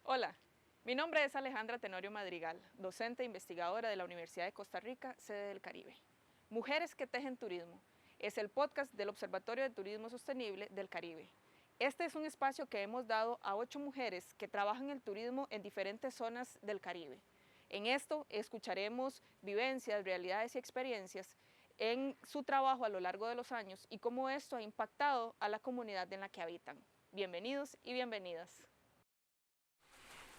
Hola, mi nombre es Alejandra Tenorio Madrigal, docente e investigadora de la Universidad de Costa Rica, sede del Caribe. Mujeres que tejen turismo es el podcast del Observatorio de Turismo Sostenible del Caribe. Este es un espacio que hemos dado a 8 mujeres que trabajan el turismo en diferentes zonas del Caribe. En esto escucharemos vivencias, realidades y experiencias en su trabajo a lo largo de los años y cómo esto ha impactado a la comunidad en la que habitan. Bienvenidos y bienvenidas.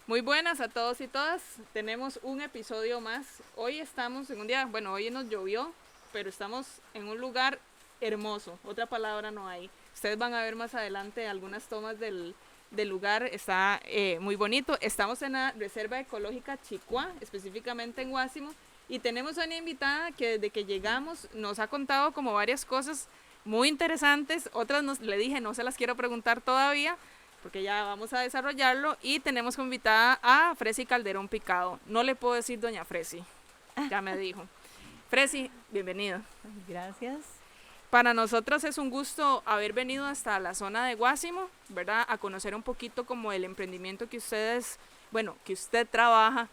Muy buenas a todos y todas, tenemos un episodio más. Hoy estamos en un día, bueno, hoy nos llovió, pero estamos en un lugar hermoso, otra palabra no hay. Ustedes van a ver más adelante algunas tomas del lugar, está muy bonito. Estamos en la Reserva Ecológica Chicuá, específicamente en Guásimo, y tenemos a una invitada que desde que llegamos nos ha contado como varias cosas muy interesantes, otras le dije no se las quiero preguntar todavía, porque ya vamos a desarrollarlo, y tenemos como invitada a Fresi Calderón Picado. No le puedo decir doña Fresi, ya me dijo. Fresi, bienvenida. Gracias. Para nosotros es un gusto haber venido hasta la zona de Guásimo, ¿verdad? A conocer un poquito como el emprendimiento que ustedes, bueno, que usted trabaja,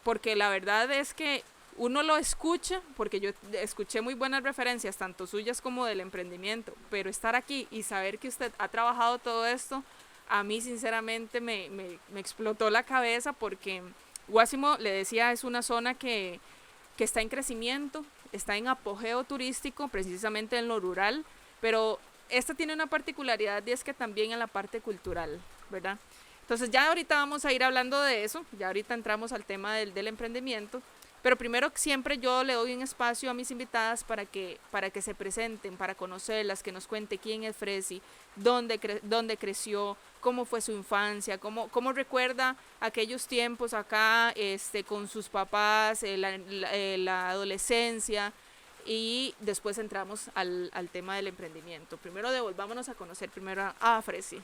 porque la verdad es que uno lo escucha, porque yo escuché muy buenas referencias, tanto suyas como del emprendimiento, pero estar aquí y saber que usted ha trabajado todo esto, a mí sinceramente me explotó la cabeza, porque Guásimo, le decía, es una zona que está en crecimiento, está en apogeo turístico, precisamente en lo rural, pero esta tiene una particularidad y es que también en la parte cultural, ¿verdad? Entonces ya ahorita vamos a ir hablando de eso, ya ahorita entramos al tema del emprendimiento, pero primero siempre yo le doy un espacio a mis invitadas para que se presenten, para conocerlas, que nos cuente quién es Fresi, dónde creció, cómo fue su infancia, cómo recuerda aquellos tiempos acá con sus papás, la adolescencia, y después entramos al tema del emprendimiento. Primero devolvámonos a conocer primero a Fresi.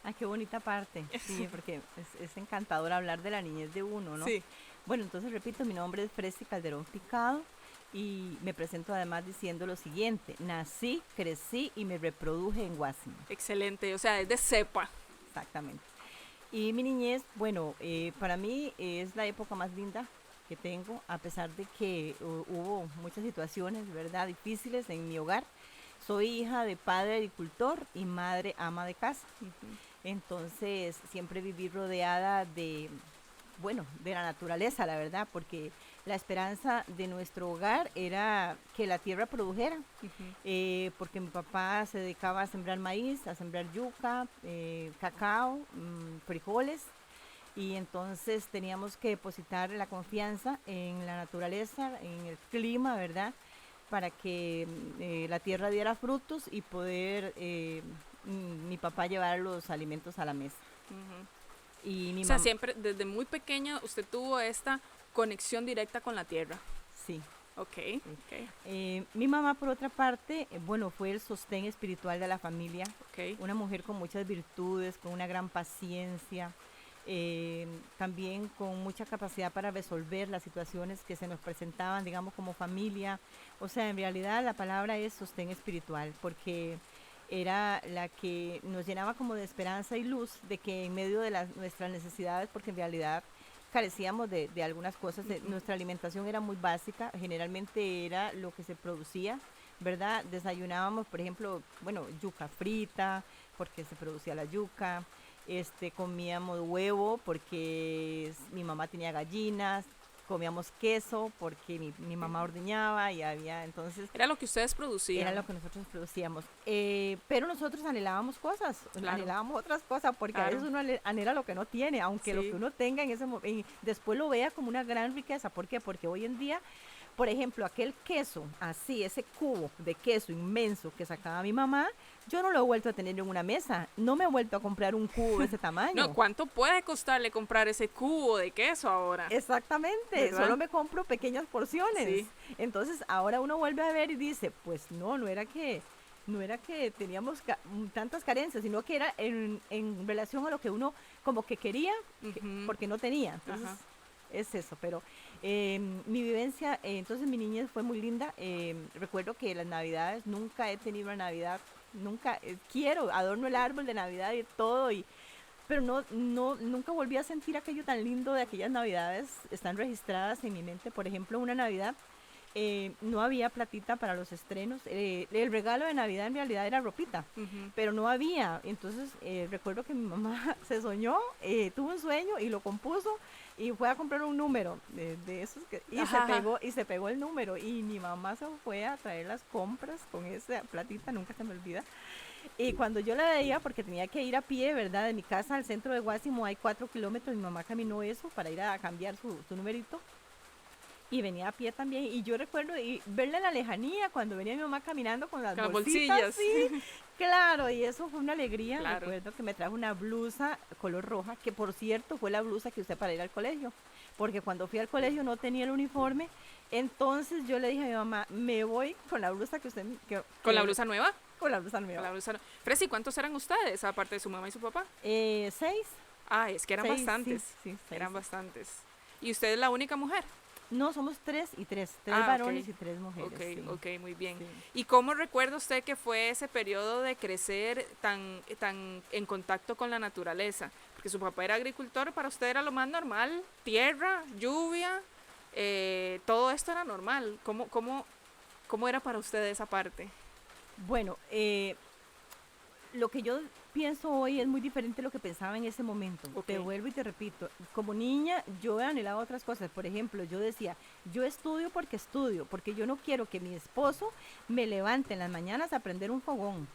Ah, qué bonita parte. Sí, porque es encantador hablar de la niñez de uno, ¿no? Sí. Bueno, entonces repito, mi nombre es Fresi Calderón Picado y me presento además diciendo lo siguiente: nací, crecí y me reproduje en Guásimo. Excelente, o sea, es de cepa. Exactamente. Y mi niñez, bueno, para mí es la época más linda que tengo, a pesar de que hubo muchas situaciones, ¿verdad?, difíciles en mi hogar. Soy hija de padre agricultor y madre ama de casa. Entonces siempre viví rodeada de, bueno, de la naturaleza, la verdad, porque la esperanza de nuestro hogar era que la tierra produjera, porque mi papá se dedicaba a sembrar maíz, a sembrar yuca, cacao, frijoles, y entonces teníamos que depositar la confianza en la naturaleza, en el clima, ¿verdad?, para que la tierra diera frutos y poder mi papá llevar los alimentos a la mesa. Y mi O sea, siempre, desde muy pequeña, usted tuvo esta conexión directa con la tierra. Sí. Ok, Sí. ok. Mi mamá, por otra parte, bueno, fue el sostén espiritual de la familia. Okay. Una mujer con muchas virtudes, con una gran paciencia, también con mucha capacidad para resolver las situaciones que se nos presentaban, digamos, como familia. O sea, en realidad la palabra es sostén espiritual, porque era la que nos llenaba como de esperanza y luz de que en medio de nuestras necesidades, porque en realidad carecíamos de algunas cosas, nuestra alimentación era muy básica, generalmente era lo que se producía, ¿verdad? Desayunábamos, por ejemplo, bueno, yuca frita, porque se producía la yuca, comíamos huevo porque mi mamá tenía gallinas, comíamos queso porque mi mamá ordeñaba y había, entonces... Era lo que ustedes producían. Era lo que nosotros producíamos. Pero nosotros anhelábamos cosas, claro, anhelábamos otras cosas, porque claro, a veces uno anhela lo que no tiene, aunque sí, lo que uno tenga en ese momento, después lo vea como una gran riqueza. ¿Por qué? Porque hoy en día, por ejemplo, aquel queso, así, ese cubo de queso inmenso que sacaba mi mamá, yo no lo he vuelto a tener en una mesa. No me he vuelto a comprar un cubo de ese tamaño. No, ¿cuánto puede costarle comprar ese cubo de queso ahora? Exactamente, ¿verdad? solo me compro pequeñas porciones. Sí. Entonces ahora uno vuelve a ver y dice, pues no era que teníamos tantas carencias, sino que era en relación a lo que uno como que quería, porque no tenía. Entonces, es eso, pero mi vivencia, entonces mi niñez fue muy linda. Recuerdo que las navidades, nunca he tenido una navidad, nunca, adorno el árbol de Navidad y todo, pero nunca volví a sentir aquello tan lindo de aquellas navidades. Están registradas en mi mente. Por ejemplo, una Navidad no había platita para los estrenos. El regalo de Navidad en realidad era ropita, pero no había. Entonces recuerdo que mi mamá se soñó, tuvo un sueño y lo compuso y fue a comprar un número de esos y se pegó el número, y mi mamá se fue a traer las compras con esa platita, nunca se me olvida. Y cuando yo la veía, porque tenía que ir a pie, ¿verdad? De mi casa al centro de Guásimo hay 4 kilómetros, mi mamá caminó eso para ir a cambiar su numerito. Y venía a pie también, y yo recuerdo y verla en la lejanía cuando venía mi mamá caminando con las bolsitas, sí, claro, y eso fue una alegría. Claro. Recuerdo que me trajo una blusa color roja, que por cierto fue la blusa que usé para ir al colegio, porque cuando fui al colegio no tenía el uniforme, entonces yo le dije a mi mamá, me voy con la blusa que usted... ¿Con la blusa nueva? Con la blusa nueva. Fresi, ¿cuántos eran ustedes, aparte de su mamá y su papá? 6. Ah, es que eran 6, bastantes. Sí, 6. Eran bastantes. ¿Y usted es la única mujer? No, somos 3 y 3 varones y 3 mujeres. Ok, muy bien. Sí. ¿Y cómo recuerda usted que fue ese periodo de crecer tan en contacto con la naturaleza? Porque su papá era agricultor, para usted era lo más normal, tierra, lluvia, todo esto era normal. ¿Cómo era para usted esa parte? Bueno, lo que yo pienso hoy es muy diferente a lo que pensaba en ese momento. Te vuelvo y te repito, como niña yo anhelaba otras cosas. Por ejemplo, yo decía, yo estudio, porque yo no quiero que mi esposo me levante en las mañanas a prender un fogón.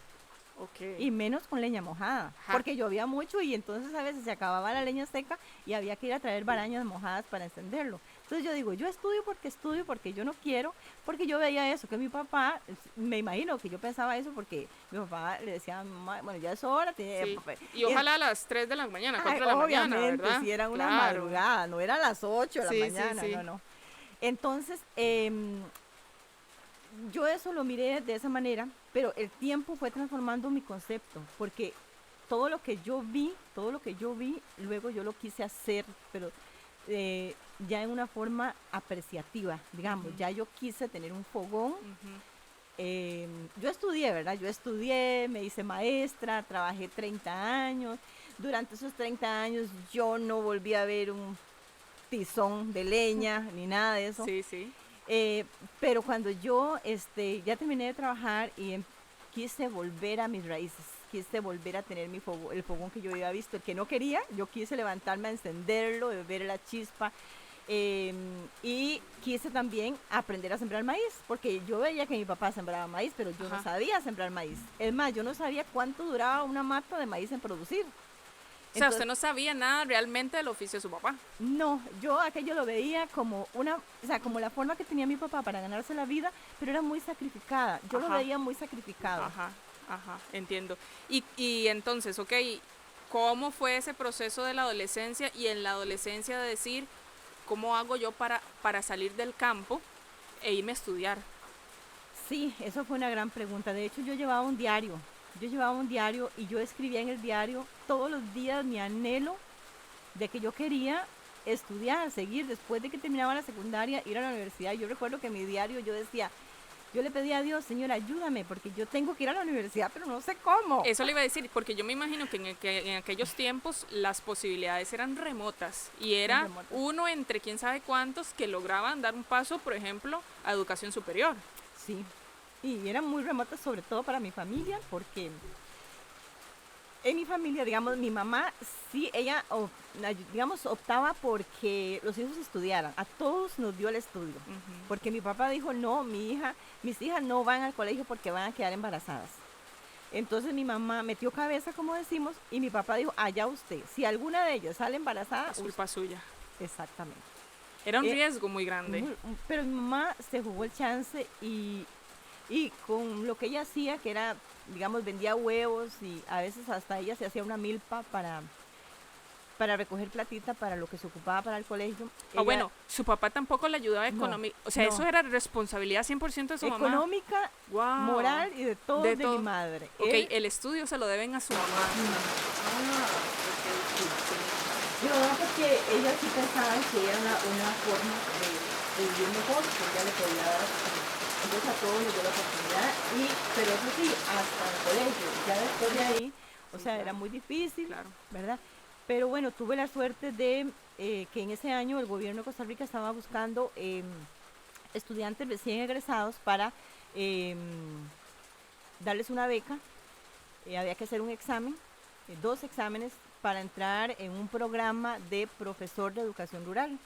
Y menos con leña mojada, porque llovía mucho y entonces a veces se acababa la leña seca y había que ir a traer barañas mojadas para encenderlo. Entonces yo digo, yo estudio porque yo no quiero, porque yo veía eso, que mi papá, me imagino que yo pensaba eso porque mi papá le decía, bueno, ya es hora. Sí. Y ojalá a las 3 de la mañana, 4 de la mañana, ¿verdad? Si eran una madrugada, no era a las 8 de la mañana, no. Entonces, yo eso lo miré de esa manera, pero el tiempo fue transformando mi concepto, porque todo lo que yo vi, luego yo lo quise hacer, pero ya en una forma apreciativa, digamos, ya yo quise tener un fogón. Yo estudié, ¿verdad? Me hice maestra, trabajé 30 años, durante esos 30 años yo no volví a ver un tizón de leña, ni nada de eso. Sí. Pero cuando yo ya terminé de trabajar y quise volver a mis raíces, quise volver a tener el fogón que yo había visto, el que no quería, yo quise levantarme a encenderlo, ver la chispa, y quise también aprender a sembrar maíz, porque yo veía que mi papá sembraba maíz, pero yo no sabía sembrar maíz. Es más, yo no sabía cuánto duraba una mata de maíz en producir. O sea, usted no sabía nada realmente del oficio de su papá. No, yo aquello lo veía como como la forma que tenía mi papá para ganarse la vida, pero era muy sacrificada. Yo lo veía muy sacrificado. Ajá, entiendo. Y entonces, ¿cómo fue ese proceso de la adolescencia y en la adolescencia de decir, ¿cómo hago yo para salir del campo e irme a estudiar? Sí, eso fue una gran pregunta. De hecho, yo llevaba un diario y yo escribía en el diario todos los días mi anhelo de que yo quería estudiar, seguir, después de que terminaba la secundaria, ir a la universidad. Yo recuerdo que en mi diario yo decía, yo le pedí a Dios, Señor, ayúdame, porque yo tengo que ir a la universidad, pero no sé cómo. Eso le iba a decir, porque yo me imagino que en aquellos tiempos las posibilidades eran remotas y era uno entre quién sabe cuántos que lograban dar un paso, por ejemplo, a educación superior. Sí. Y eran muy remotas, sobre todo para mi familia, porque en mi familia, digamos, mi mamá, sí, ella, digamos, optaba porque los hijos estudiaran. A todos nos dio el estudio. Porque mi papá dijo, no, mis hijas no van al colegio porque van a quedar embarazadas. Entonces mi mamá metió cabeza, como decimos, y mi papá dijo, allá usted, si alguna de ellas sale embarazada... Es culpa suya. Exactamente. Era un riesgo muy grande. Pero mi mamá se jugó el chance y con lo que ella hacía, que era, digamos, vendía huevos y a veces hasta ella se hacía una milpa para recoger platita para lo que se ocupaba para el colegio. Bueno, su papá tampoco le ayudaba económicamente, o sea, eso era responsabilidad 100% de su mamá. Económica, moral y de todo de mi madre. El estudio se lo deben a su mamá. Pero no, porque ella sí pensaba que era una forma de vivir mejor, que ella le podía dar. Entonces a todos les dio la oportunidad, pero eso sí, hasta el colegio. Ya después de ahí, o sea, era muy difícil, claro, ¿verdad? Pero bueno, tuve la suerte de que en ese año el gobierno de Costa Rica estaba buscando estudiantes recién egresados para em, darles una beca. Había que hacer un examen, 2 exámenes para entrar en un programa de profesor de educación rural.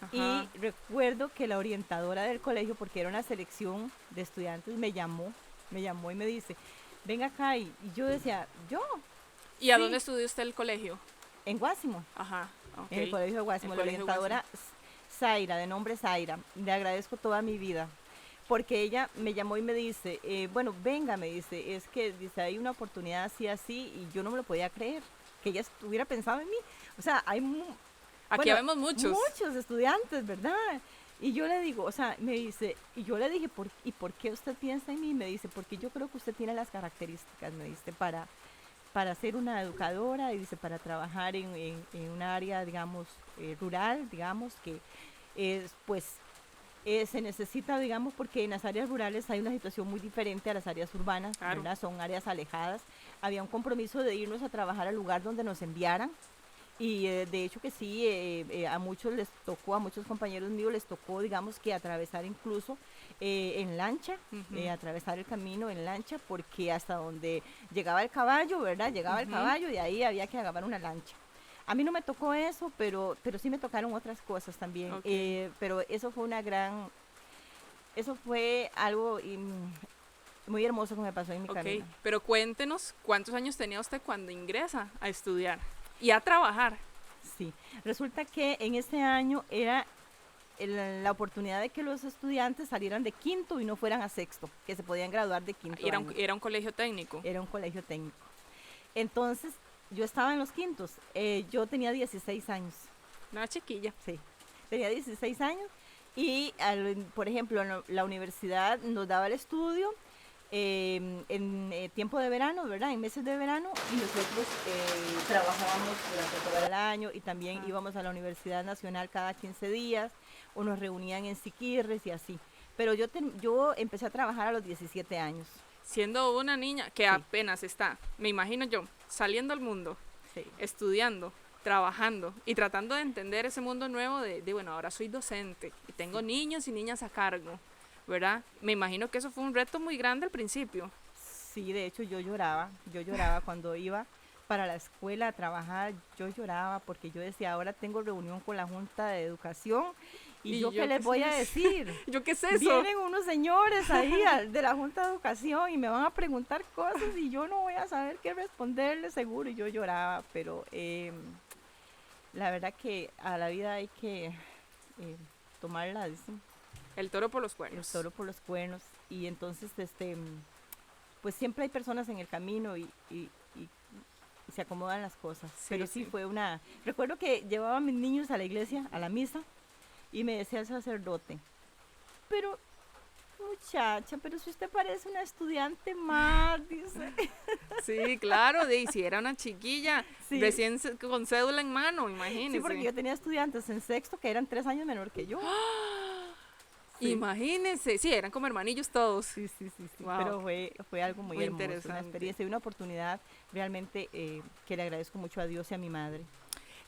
Ajá. Y recuerdo que la orientadora del colegio, porque era una selección de estudiantes, me llamó y me dice, venga acá. Y yo decía, yo, ¿Y a dónde sí, estudió usted el colegio? en Guásimo, Ajá, en el ok. colegio de El Guásimo, la colegio Guasimo. orientadora Zaira, de nombre Zaira, le agradezco toda mi vida, porque ella me llamó y me dice, bueno, venga, me dice, es que dice, hay una oportunidad así, así, y yo no me lo podía creer, que ella estuviera pensando en mí. O sea, Aquí bueno, vemos muchos. muchos estudiantes, ¿verdad? Y yo le digo, o sea, me dice, y yo le dije, ¿y por qué usted piensa en mí? Me dice, porque yo creo que usted tiene las características, me dice, para ser una educadora y dice, para trabajar en un área, digamos, rural, digamos, que es, pues, se necesita, digamos, porque en las áreas rurales hay una situación muy diferente a las áreas urbanas, Claro. ¿verdad? Son áreas alejadas. Había un compromiso de irnos a trabajar al lugar donde nos enviaran, y de hecho que sí, a muchos les tocó, a muchos compañeros míos les tocó, digamos, que atravesar incluso en lancha, Ujú, atravesar el camino en lancha, porque hasta donde llegaba el caballo, ¿verdad? Llegaba el ujú. caballo y ahí había que agarrar una lancha. A mí no me tocó eso, pero sí me tocaron otras cosas también. Ok, Pero eso fue algo muy hermoso que me pasó en mi ok. camino. Pero cuéntenos cuántos años tenía usted cuando ingresa a estudiar y a trabajar. Sí, resulta que en ese año era la oportunidad de que los estudiantes salieran de quinto y no fueran a sexto, que se podían graduar de quinto Era un, año. era un colegio técnico. Era un colegio técnico. Entonces, yo estaba en los quintos. Yo tenía 16 años. Una chiquilla. Sí, tenía 16 años. Y, por ejemplo, la universidad nos daba el estudio en tiempo de verano, ¿verdad? En meses de verano. Y nosotros trabajábamos durante todo el año y también Ajá. íbamos a la Universidad Nacional cada 15 días o nos reunían en Siquirres y así. Pero yo empecé a trabajar a los 17 años. Siendo una niña que Sí, apenas está, me imagino yo, saliendo al mundo, sí, estudiando, trabajando y tratando de entender ese mundo nuevo bueno, ahora soy docente y tengo sí. niños y niñas a cargo, ¿verdad? Me imagino que eso fue un reto muy grande al principio. Sí, de hecho yo lloraba cuando iba para la escuela a trabajar, yo lloraba porque yo decía, ahora tengo reunión con la Junta de Educación y ¿Y yo qué yo qué les sé? voy a decir. ¿Yo qué es eso? Vienen unos señores ahí de la Junta de Educación y me van a preguntar cosas y yo no voy a saber qué responderles seguro. Y yo lloraba, pero la verdad que a la vida hay que tomarla, dicen, El toro por los el cuernos. toro por los cuernos. Y entonces, pues siempre hay personas en el camino y se acomodan las cosas. Sí, Pero sí sí. fue recuerdo que llevaba a mis niños a la iglesia, a la misa, y me decía el sacerdote, pero muchacha, pero si usted parece una estudiante más, dice. Sí, claro, de y si era una chiquilla, Sí, recién con cédula en mano, sí, porque imagínese. yo tenía estudiantes en sexto que eran 3 años menor que yo. Sí, Imagínese, sí, eran como hermanillos todos. sí, sí, sí, sí, Wow, pero fue algo muy muy hermoso, una interesante. experiencia y una oportunidad realmente que le agradezco mucho a Dios y a mi madre.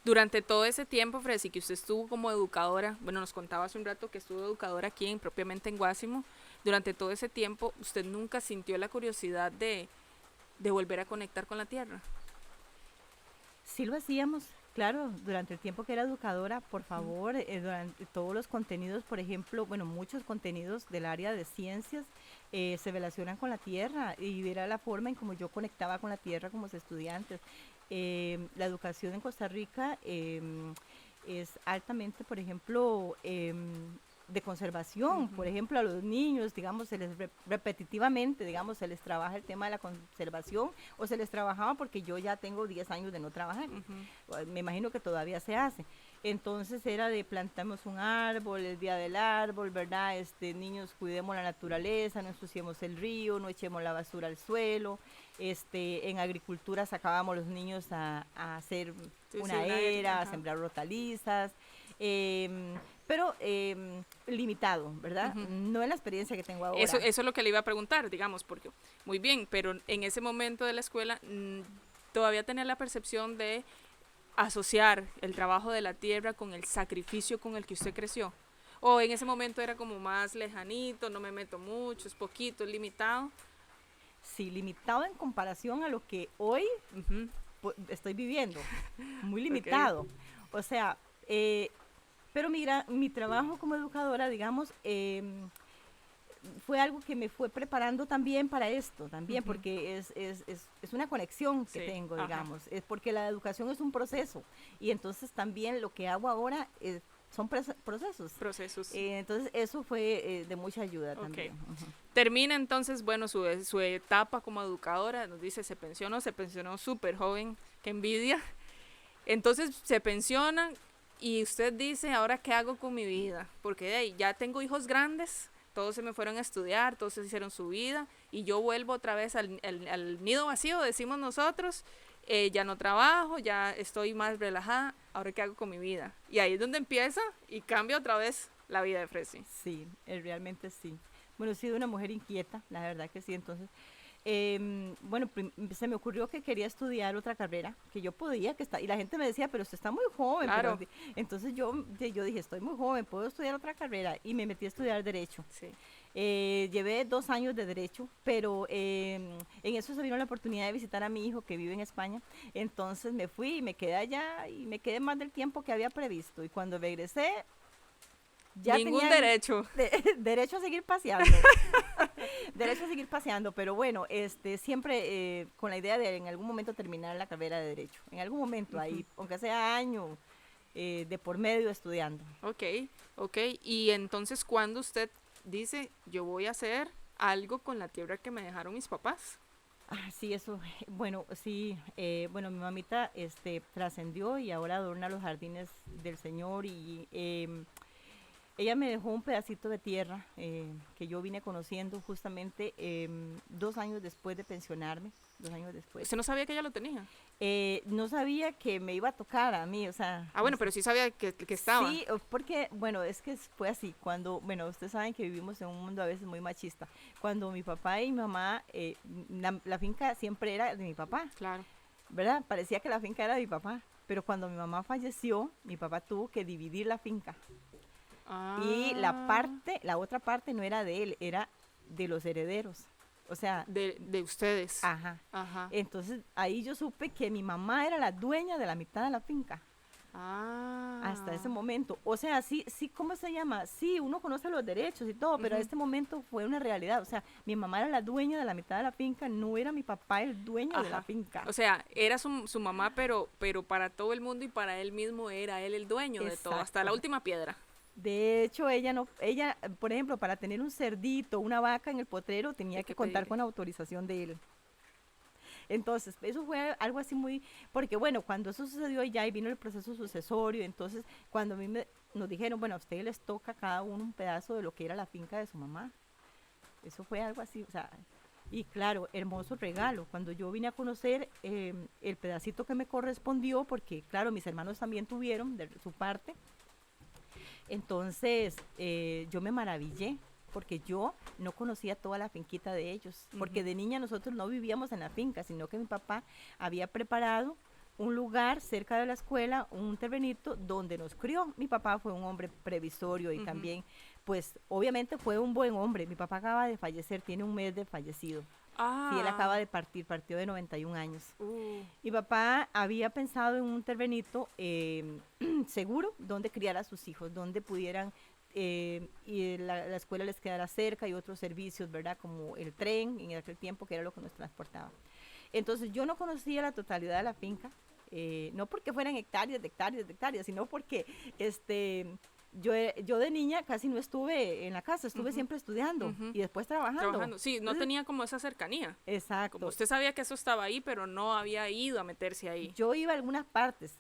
Durante todo ese tiempo, Fresi, que usted estuvo como educadora, bueno, nos contaba hace un rato que estuvo educadora aquí propiamente en Guásimo, durante todo ese tiempo, ¿usted nunca sintió la curiosidad de volver a conectar con la tierra? Sí lo hacíamos, claro, durante el tiempo que era educadora, por favor, durante todos los contenidos, por ejemplo, bueno, muchos contenidos del área de ciencias se relacionan con la tierra y era la forma en como yo conectaba con la tierra como los estudiantes. La educación en Costa Rica es altamente, por ejemplo, de conservación. Por Ujú, ejemplo, a los niños, digamos, repetitivamente, digamos, se les trabaja el tema de la conservación o se les trabajaba porque yo ya tengo 10 años de no trabajar. ujú. Me imagino que todavía se hace. Entonces era de plantamos un árbol, el día del árbol, ¿verdad? Niños, cuidemos la naturaleza, no ensuciemos el río, no echemos la basura al suelo. En agricultura sacábamos los niños a hacer Sí, sí, una una era, a ajá. sembrar hortalizas, pero limitado, ¿verdad? Ujú. No es la experiencia que tengo Eso, ahora. eso es lo que le iba a preguntar, digamos, porque muy bien, pero en ese momento de la escuela todavía tenía la percepción de asociar el trabajo de la tierra con el sacrificio con el que usted creció? ¿O en ese momento era como más lejanito, no me meto mucho, es poquito, es limitado? Sí, limitado en comparación a lo que hoy Ujú. estoy viviendo, muy Ok. limitado. O sea, pero mi trabajo como educadora, digamos, fue algo que me fue preparando también para esto, también, Ujú. porque es una conexión que Sí, tengo, ajá. digamos, es porque la educación es un proceso y entonces también lo que hago ahora son procesos. Procesos. Entonces eso fue de mucha ayuda Ok. también. Ujú. Termina entonces, bueno, su etapa como educadora, nos dice, se pensionó súper joven, qué envidia. Entonces se pensiona y usted dice, ¿ahora qué hago con mi vida? Porque hey, ya tengo hijos grandes, todos se me fueron a estudiar, todos se hicieron su vida y yo vuelvo otra vez al nido vacío, decimos nosotros, ya no trabajo, ya estoy más relajada, ¿ahora qué hago con mi vida? Y ahí es donde empieza y cambia otra vez la vida de Fresi. Sí, realmente sí. Bueno, he sido una mujer inquieta, la verdad que sí. Entonces, bueno, se me ocurrió que quería estudiar otra carrera, que yo podía, y la gente me decía, pero usted está muy joven. Pero Claro, entonces yo dije, estoy muy joven, puedo estudiar otra carrera y me metí a estudiar Derecho. sí. Llevé 2 años de Derecho, pero en eso se vino la oportunidad de visitar a mi hijo que vive en España. Entonces me fui y me quedé allá y me quedé más del tiempo que había previsto. Y cuando regresé, ya Ningún tenían derecho. derecho a seguir paseando, derecho a seguir paseando, pero bueno, siempre con la idea de en algún momento terminar la carrera de derecho, en algún momento Ujú. ahí, aunque sea año de por medio estudiando. Ok, ok. Y entonces, ¿cuándo usted dice, yo voy a hacer algo con la tierra que me dejaron mis papás? Ah, sí, eso, bueno, sí, bueno, mi mamita trascendió y ahora adorna los jardines del Señor y ella me dejó un pedacito de tierra que yo vine conociendo justamente 2 años después de pensionarme, 2 años después. Usted no sabía que ella lo tenía. No sabía que me iba a tocar a mí, o sea, Ah, no bueno, sé. pero sí sabía que estaba. Sí, porque, bueno, es que fue así, cuando, bueno, ustedes saben que vivimos en un mundo a veces muy machista. Cuando mi papá y mi mamá, la finca siempre era de mi papá, Claro. ¿verdad? Parecía que la finca era de mi papá, pero cuando mi mamá falleció, mi papá tuvo que dividir la finca. Y Ah, la otra parte no era de él, era de los herederos. O sea, de ustedes. ajá. Ajá. Entonces ahí yo supe que mi mamá era la dueña de la mitad de la finca. Hasta ese Ah. momento. O sea, sí, sí, ¿cómo se llama? Sí, uno conoce los derechos y todo, pero a Ujú. este momento fue una realidad. O sea, mi mamá era la dueña de la mitad de la finca, no era mi papá el dueño de la Ajá. finca. O sea, era su mamá, pero para todo el mundo y para él mismo era él el dueño de todo, hasta la Exacto. última piedra. De hecho, ella no, ella, por ejemplo, para tener un cerdito, una vaca en el potrero, tenía Hay que que contar pedirle. con autorización de él. Entonces, eso fue algo así muy, porque bueno, cuando eso sucedió ya y vino el proceso sucesorio, entonces cuando a nos dijeron, bueno, a ustedes les toca a cada uno un pedazo de lo que era la finca de su mamá. Eso fue algo así, o sea, y claro, hermoso regalo. Cuando yo vine a conocer el pedacito que me correspondió, porque claro, mis hermanos también tuvieron de su parte, entonces yo me maravillé porque yo no conocía toda la finquita de ellos, porque Ujú. de niña nosotros no vivíamos en la finca, sino que mi papá había preparado un lugar cerca de la escuela, un terrenito donde nos crió. Mi papá fue un hombre previsorio y Ujú. también, pues obviamente fue un buen hombre. Mi papá acaba de fallecer, tiene un mes de fallecido. Sí, él acaba Ah. de partir, partió de 91 años. Uh. Mi papá había pensado en un terrenito seguro donde criar a sus hijos, donde pudieran y la escuela les quedara cerca y otros servicios, ¿verdad? Como el tren en aquel tiempo que era lo que nos transportaba. Entonces yo no conocía la totalidad de la finca, no porque fueran hectáreas, de hectáreas, de hectáreas, sino porque yo de niña casi no estuve en la casa, estuve Ujú. siempre estudiando Ujú. y después trabajando. Trabajando. Sí, no Entonces, tenía como esa cercanía. Como exacto. usted sabía que eso estaba ahí, pero no había ido a meterse ahí. Yo iba a algunas partes,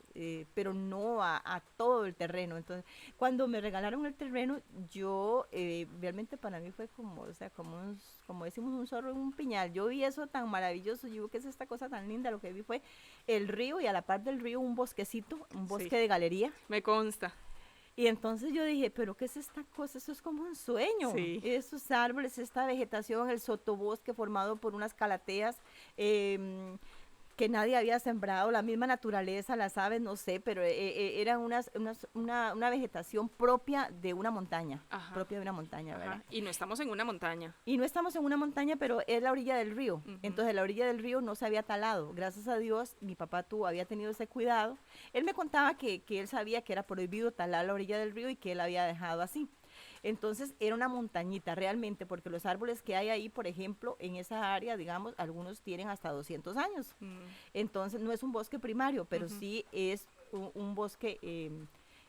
pero no a todo el terreno. Entonces, cuando me regalaron el terreno, yo realmente para mí fue como, o sea, como decimos, un zorro en un piñal. Yo vi eso tan maravilloso, yo digo, ¿qué es esta cosa tan linda? Lo que vi fue el río y a la par del río un bosquecito, un Sí, bosque de galería. me consta. Y entonces yo dije, pero ¿qué es esta cosa? Eso es como un sueño. Sí. Esos árboles, esta vegetación, el sotobosque formado por unas calateas. que nadie había sembrado, la misma naturaleza, las aves, no sé, pero eran una vegetación propia de una montaña, Ajá, propia de una montaña, ¿verdad? ajá. Y no estamos en una montaña. Y no estamos en una montaña, pero es la orilla del río. Ujú. Entonces la orilla del río no se había talado. Gracias a Dios, mi papá había tenido ese cuidado. Él me contaba que él sabía que era prohibido talar la orilla del río y que él había dejado así. Entonces era una montañita realmente, porque los árboles que hay ahí, por ejemplo, en esa área, digamos, algunos tienen hasta 200 años. Mm, Entonces no es un bosque primario, pero ujú. sí es un bosque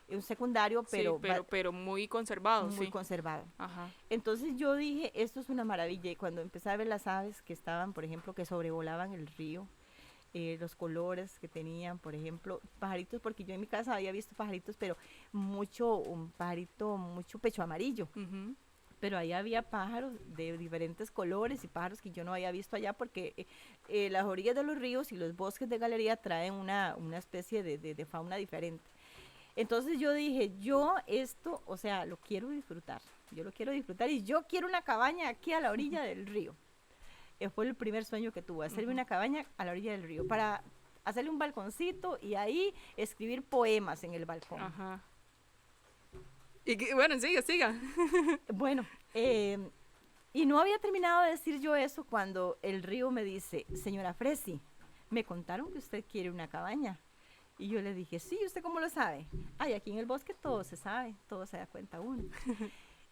un secundario, Sí, pero muy conservado, muy sí. conservado. Ajá. Entonces yo dije, esto es una maravilla. Y cuando empecé a ver las aves que estaban, por ejemplo, que sobrevolaban el río, los colores que tenían, por ejemplo, pajaritos, porque yo en mi casa había visto pajaritos, pero un pajarito, mucho pecho amarillo. Ujú. Pero ahí había pájaros de diferentes colores y pájaros que yo no había visto allá porque las orillas de los ríos y los bosques de galería traen una especie de fauna diferente. Entonces yo dije, yo esto, o sea, lo quiero disfrutar, yo lo quiero disfrutar y yo quiero una cabaña aquí a la orilla del río. Fue el primer sueño que tuve, hacerme Ujú. una cabaña a la orilla del río para hacerle un balconcito y ahí escribir poemas en el balcón. Ajá. Bueno, siga, siga. Bueno, y no había terminado de decir yo eso cuando el río me dice, señora Fresi, me contaron que usted quiere una cabaña. Y yo le dije, sí, ¿usted cómo lo sabe? Ay, aquí en el bosque todo se sabe, todo se da cuenta uno.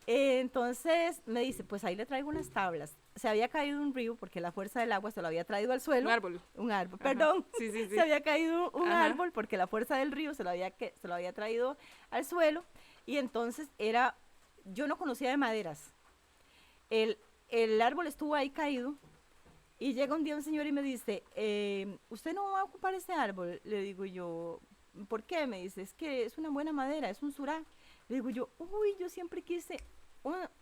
Entonces me dice, pues ahí le traigo unas tablas. Se había caído un río porque la fuerza del agua se lo había traído al Un suelo. árbol. Un árbol, Ajá. perdón. Sí, sí, Se sí. había caído un Ajá. árbol porque la fuerza del río se lo había traído al suelo. Y entonces yo no conocía de maderas. El, el árbol estuvo ahí caído y llega un día un señor y me dice, ¿usted no va a ocupar ese árbol? Le digo yo, ¿por qué? Me dice, es que es una buena madera, es un surá. Le digo yo, uy, yo siempre quise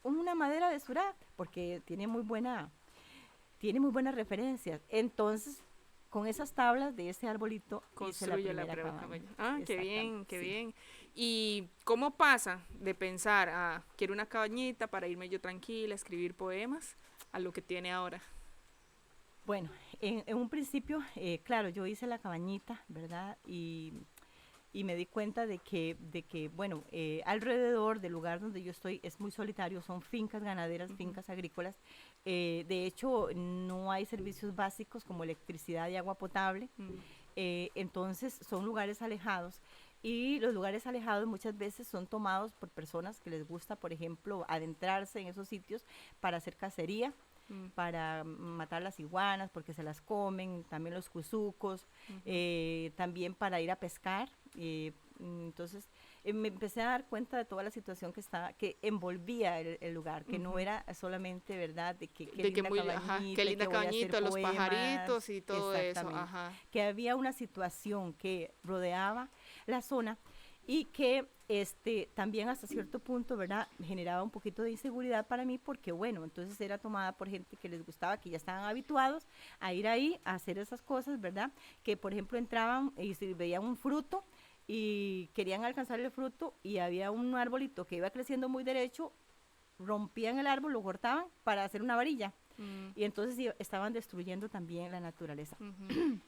una madera de surá, porque tiene muy buenas referencias. Entonces, con esas tablas de ese arbolito hice la Construye la primera prueba cabaña. cabaña. Ah, qué Exactamente, bien, qué sí. bien. ¿Y cómo pasa de pensar, quiero una cabañita para irme yo tranquila, escribir poemas, a lo que tiene ahora? Bueno, en un principio, claro, yo hice la cabañita, ¿verdad? Y me di cuenta de que bueno, alrededor del lugar donde yo estoy es muy solitario, son fincas ganaderas, Ujú. fincas agrícolas. De hecho, no hay servicios básicos como electricidad y agua potable. Mm, Entonces, son lugares alejados. Y los lugares alejados muchas veces son tomados por personas que les gusta, por ejemplo, adentrarse en esos sitios para hacer cacería, mm, para matar las iguanas porque se las comen, también los cuzucos, ujú. también para ir a pescar. Entonces me empecé a dar cuenta de toda la situación que envolvía el lugar, que no Ujú. era solamente, ¿verdad?, de que qué De que linda muy, ajá, qué cabañita y linda que voy a hacer cabañita, los poemas, pajaritos y todo eso, exactamente, ajá. que había una situación que rodeaba la zona y que también hasta cierto punto, ¿verdad?, generaba un poquito de inseguridad para mí porque, bueno, entonces era tomada por gente que les gustaba, que ya estaban habituados a ir ahí a hacer esas cosas, ¿verdad?, que por ejemplo entraban y si veían un fruto y querían alcanzar el fruto y había un arbolito que iba creciendo muy derecho, rompían el árbol, lo cortaban para hacer una varilla Mm, y entonces estaban destruyendo también la naturaleza. ujú.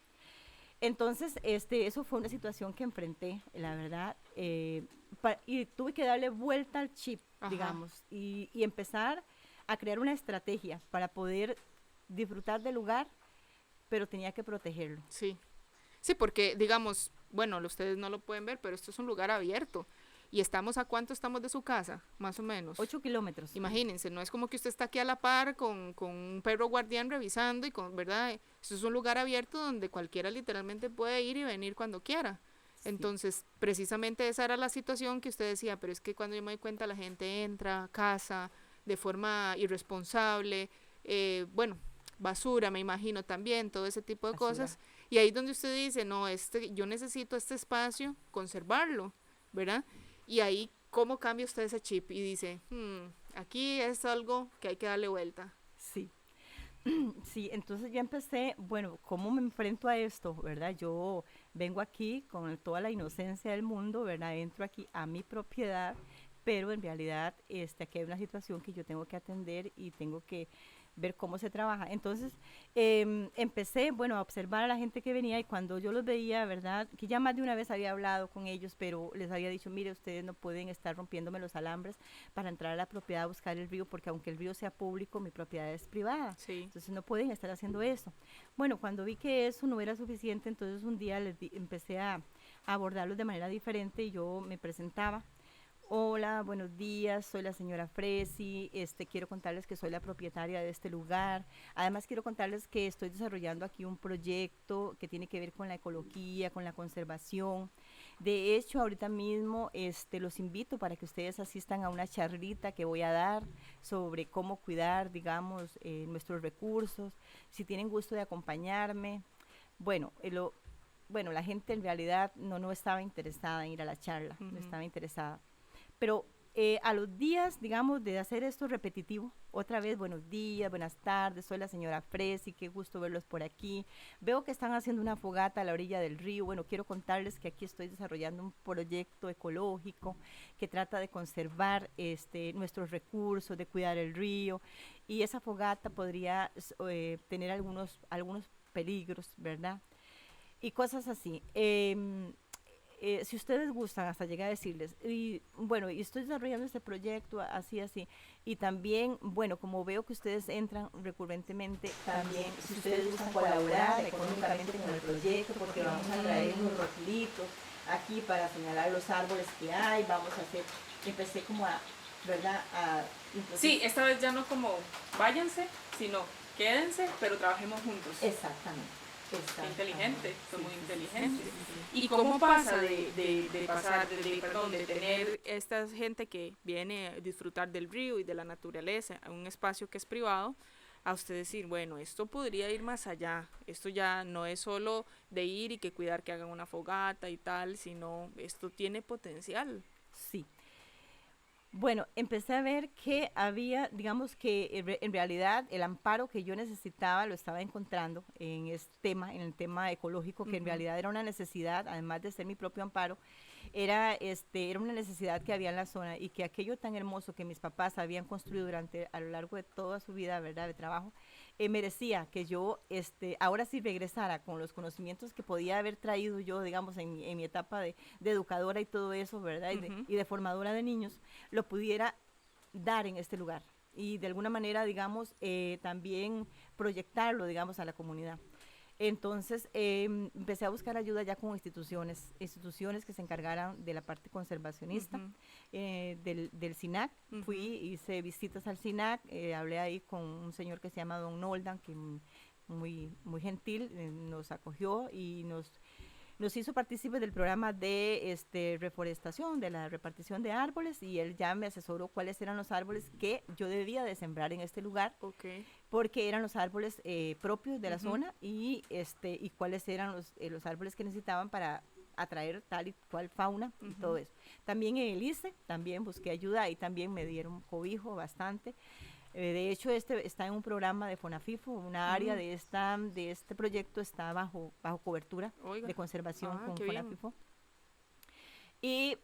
Entonces, eso fue una situación que enfrenté, la verdad, y tuve que darle vuelta al chip, Ajá, digamos, y empezar a crear una estrategia para poder disfrutar del lugar, pero tenía que protegerlo. sí. Sí, porque digamos, bueno, ustedes no lo pueden ver, pero esto es un lugar abierto. ¿Y estamos a cuánto estamos de su casa? Más o menos. 8 kilómetros. Imagínense, no es como que usted está aquí a la par con un perro guardián revisando y con, ¿verdad? Esto es un lugar abierto donde cualquiera literalmente puede ir y venir cuando quiera. Sí, Entonces, precisamente esa era la situación que usted decía, pero es que cuando yo me doy cuenta la gente entra, casa de forma irresponsable, bueno, basura, me imagino también, todo ese tipo de basura. cosas. Y ahí es donde usted dice, no, yo necesito este espacio, conservarlo, ¿verdad? Y ahí, ¿cómo cambia usted ese chip? Y dice, aquí es algo que hay que darle vuelta. Sí, sí, entonces ya empecé, bueno, ¿cómo me enfrento a esto, verdad? Yo vengo aquí con toda la inocencia del mundo, ¿verdad? Entro aquí a mi propiedad, pero en realidad aquí hay una situación que yo tengo que atender y tengo que ver cómo se trabaja. Entonces, empecé, bueno, a observar a la gente que venía y cuando yo los veía, ¿verdad? Que ya más de una vez había hablado con ellos, pero les había dicho, mire, ustedes no pueden estar rompiéndome los alambres para entrar a la propiedad a buscar el río, porque aunque el río sea público, mi propiedad es privada. Sí. Entonces, no pueden estar haciendo eso. Bueno, cuando vi que eso no era suficiente, entonces un día empecé a abordarlos de manera diferente y yo me presentaba. Hola, buenos días, soy la señora Fresi, quiero contarles que soy la propietaria de este lugar. Además quiero contarles que estoy desarrollando aquí un proyecto que tiene que ver con la ecología, con la conservación. De hecho, ahorita mismo los invito para que ustedes asistan a una charlita que voy a dar sobre cómo cuidar, digamos, nuestros recursos. Si tienen gusto de acompañarme. Bueno, bueno, la gente en realidad no estaba interesada en ir a la charla, no estaba interesada. Pero a los días, digamos, de hacer esto repetitivo, otra vez, buenos días, buenas tardes, soy la señora Fresi, qué gusto verlos por aquí. Veo que están haciendo una fogata a la orilla del río. Bueno, quiero contarles que aquí estoy desarrollando un proyecto ecológico que trata de conservar nuestros recursos, de cuidar el río. Y esa fogata podría tener algunos peligros, ¿verdad? Y cosas así. Si ustedes gustan, hasta llegar a decirles, y bueno, y estoy desarrollando este proyecto así, así, y también, bueno, como veo que ustedes entran recurrentemente, también, si ustedes gustan colaborar económicamente con el proyecto, porque vamos a traer unos rotilitos aquí para señalar los árboles que hay, vamos a hacer, empecé como a, ¿verdad? Sí, esta vez ya no como váyanse, sino quédense, pero trabajemos juntos. Exactamente. Qué inteligente, son muy inteligentes. ¿Y cómo pasa de tener esta gente que viene a disfrutar del río y de la naturaleza a un espacio que es privado, a usted decir, bueno, esto podría ir más allá, esto ya no es solo de ir y que cuidar que hagan una fogata y tal, sino esto tiene potencial? Sí. Bueno, empecé a ver que había, digamos que en realidad el amparo que yo necesitaba lo estaba encontrando en en el tema ecológico, que en realidad era una necesidad, además de ser mi propio amparo, era una necesidad que había en la zona y que aquello tan hermoso que mis papás habían construido a lo largo de toda su vida, ¿verdad?, de trabajo, merecía que yo ahora sí regresara con los conocimientos que podía haber traído yo, digamos, en mi etapa de educadora y todo eso, ¿verdad? Y de formadora de niños, lo pudiera dar en este lugar y de alguna manera, digamos, también proyectarlo, digamos, a la comunidad. Entonces empecé a buscar ayuda ya con instituciones que se encargaran de la parte conservacionista del SINAC. Fui, hice visitas al SINAC, hablé ahí con un señor que se llama Don Noldan, que muy, muy gentil, nos acogió y nos hizo partícipes del programa de reforestación, de la repartición de árboles, y él ya me asesoró cuáles eran los árboles que yo debía de sembrar en este lugar, porque eran los árboles propios de la zona y cuáles eran los árboles que necesitaban para atraer tal y cual fauna y todo eso. También en el ICE, también busqué ayuda y también me dieron cobijo bastante. De hecho, está en un programa de FONAFIFO, una área de este proyecto está bajo cobertura de conservación con FONAFIFO. Y